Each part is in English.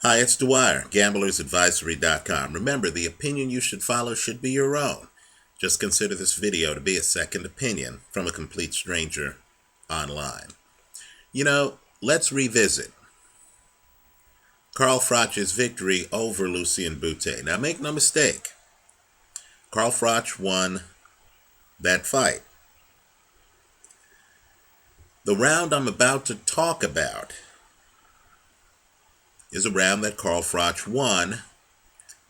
Hi, it's Dwyer, gamblersadvisory.com. Remember, the opinion you should follow should be your own. Just consider this video to be a second opinion from a complete stranger online. Let's revisit Carl Froch's victory over Lucian Bute. Now, make no mistake, Carl Froch won that fight. The round I'm about to talk about is a round that Carl Froch won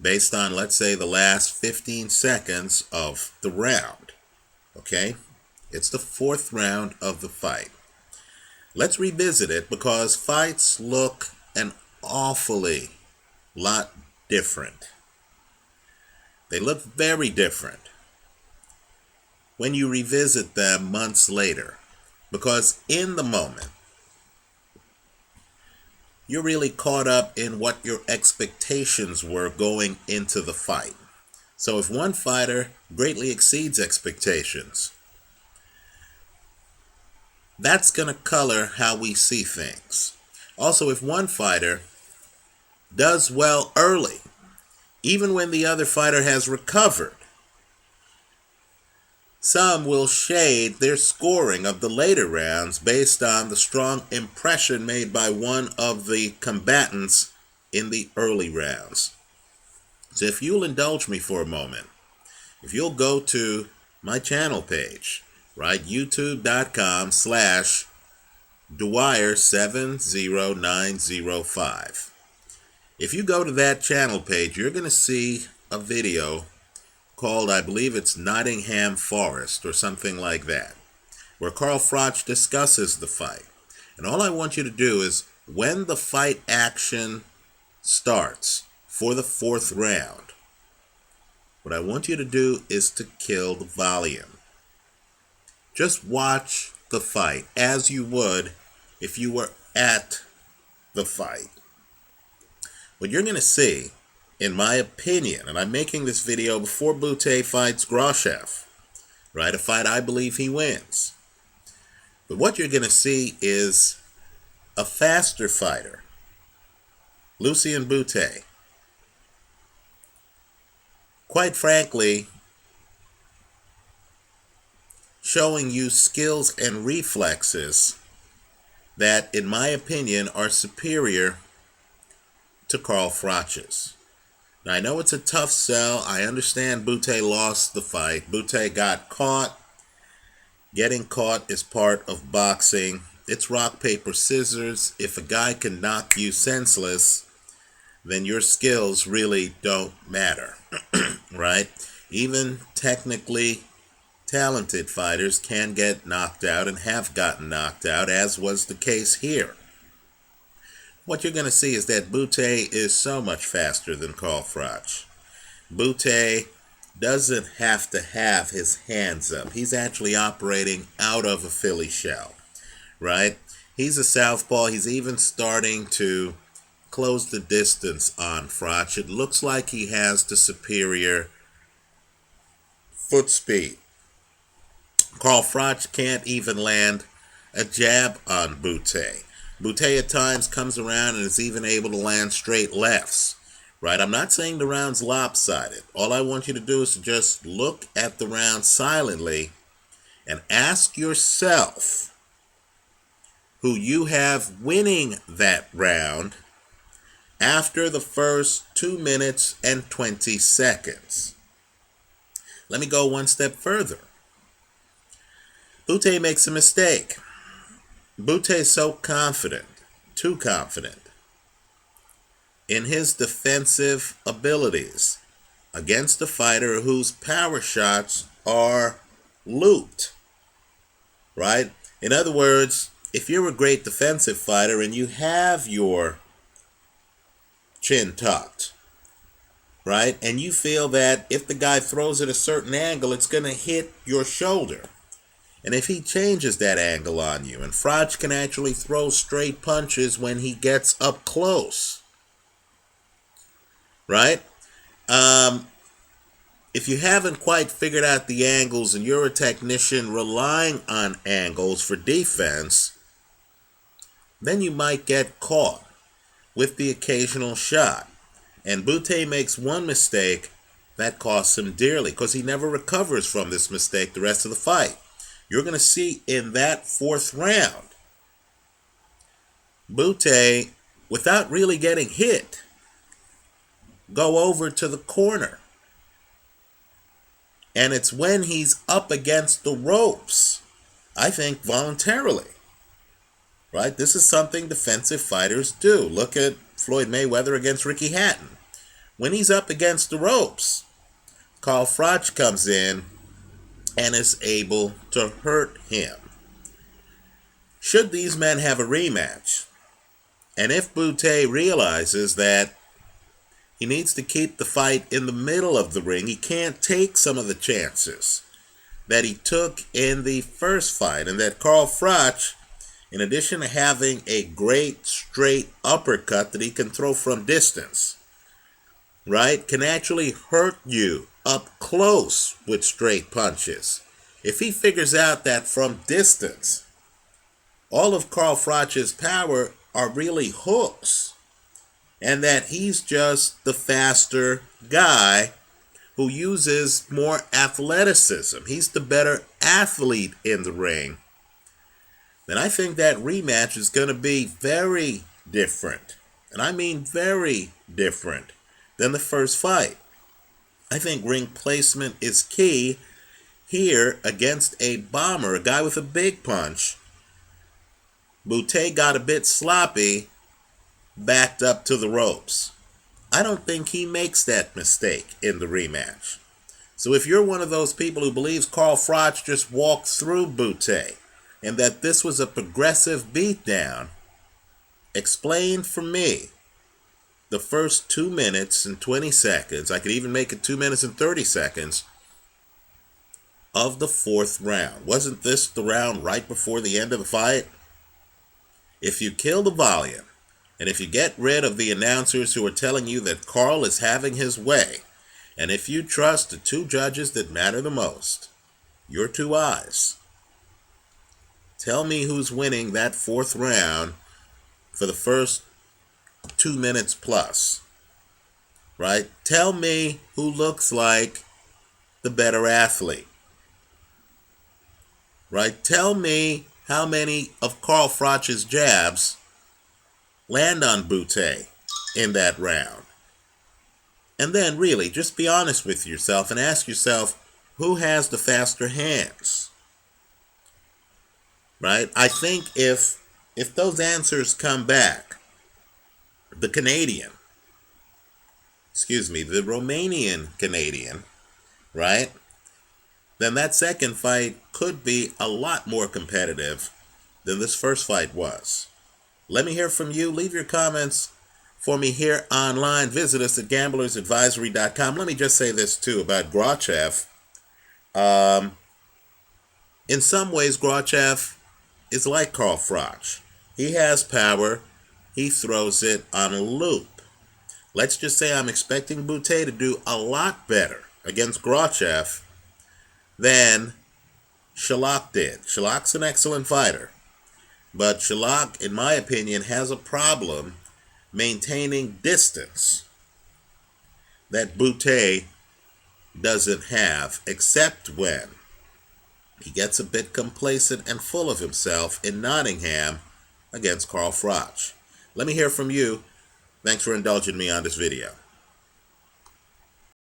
based on, let's say, the last 15 seconds of the round. Okay? It's the fourth round of the fight. Let's revisit it because fights look an awfully lot different. They look very different when you revisit them months later, because in the moment, you're really caught up in what your expectations were going into the fight. So if one fighter greatly exceeds expectations, that's going to color how we see things. Also, if one fighter does well early, even when the other fighter has recovered, some will shade their scoring of the later rounds based on the strong impression made by one of the combatants in the early rounds. So if you'll indulge me for a moment, if you'll go to my channel page, right, youtube.com/Dwyer70905. If you go to that channel page, you're going to see a video called, I believe it's Nottingham Forest or something like that, where Carl Froch discusses the fight. And all I want you to do is, when the fight action starts for the fourth round, what I want you to do is to kill the volume. Just watch the fight as you would if you were at the fight. What you're going to see, in my opinion, and I'm making this video before Bute fights Groshev, right? A fight I believe he wins. But what you're going to see is a faster fighter, Lucian Bute. Quite frankly, showing you skills and reflexes that, in my opinion, are superior to Carl Froch's. Now, I know it's a tough sell. I understand Bute lost the fight. Bute got caught. Getting caught is part of boxing. It's rock, paper, scissors. If a guy can knock you senseless, then your skills really don't matter, right? Even technically talented fighters can get knocked out and have gotten knocked out, as was the case here. What you're going to see is that Bute is so much faster than Carl Froch. Bute doesn't have to have his hands up. He's actually operating out of a Philly shell, right? He's a southpaw. He's even starting to close the distance on Froch. It looks like he has the superior foot speed. Carl Froch can't even land a jab on Bute. Bute at times comes around and is even able to land straight lefts, right? I'm not saying the round's lopsided. All I want you to do is to just look at the round silently and ask yourself who you have winning that round after the first 2 minutes and 20 seconds. Let me go one step further. Bute makes a mistake. Bute's so confident, too confident, in his defensive abilities against a fighter whose power shots are looped, right? In other words, if you're a great defensive fighter and you have your chin tucked, right, and you feel that if the guy throws at a certain angle, it's going to hit your shoulder. And if he changes that angle on you, and Froch can actually throw straight punches when he gets up close, right? If you haven't quite figured out the angles and you're a technician relying on angles for defense, then you might get caught. with the occasional shot. And Bute makes one mistake that costs him dearly because he never recovers from this mistake the rest of the fight. You're going to see in that fourth round, Bute, without really getting hit, go over to the corner. And it's when he's up against the ropes, I think voluntarily, right? This is something defensive fighters do. Look at Floyd Mayweather against Ricky Hatton. When he's up against the ropes, Carl Froch comes in and is able to hurt him. Should these men have a rematch, and if Bute realizes that he needs to keep the fight in the middle of the ring, he can't take some of the chances that he took in the first fight, and that Carl Froch, in addition to having a great straight uppercut that he can throw from distance, right, can actually hurt you up close with straight punches. If he figures out that from distance, all of Carl Froch's power are really hooks, and that he's just the faster guy who uses more athleticism, he's the better athlete in the ring, then I think that rematch is going to be very different. And I mean very different than the first fight. I think ring placement is key here against a bomber, a guy with a big punch. Bute got a bit sloppy, backed up to the ropes. I don't think he makes that mistake in the rematch. So if you're one of those people who believes Carl Froch just walked through Bute and that this was a progressive beatdown, explain for me the first 2 minutes and 20 seconds, I could even make it 2 minutes and 30 seconds, of the fourth round. Wasn't this the round right before the end of the fight? If you kill the volume, and if you get rid of the announcers who are telling you that Carl is having his way, and if you trust the two judges that matter the most, your two eyes, tell me who's winning that fourth round for the first 2 minutes plus, right? Tell me who looks like the better athlete, right? Tell me how many of Carl Froch's jabs land on Bute in that round. And then really, just be honest with yourself and ask yourself, who has the faster hands? Right? I think if those answers come back, the Romanian Canadian, right? Then that second fight could be a lot more competitive than this first fight was. Let me hear from you. Leave your comments for me here online. Visit us at gamblersadvisory.com. Let me just say this too about Grachev. In some ways, Grachev is like Carl Froch. He has power. He throws it on a loop. Let's just say I'm expecting Bute to do a lot better against Grachev than Shalak did. Shalak's an excellent fighter. But Shalak, in my opinion, has a problem maintaining distance that Bute doesn't have, except when he gets a bit complacent and full of himself in Nottingham against Carl Froch. Let me hear from you. Thanks for indulging me on this video.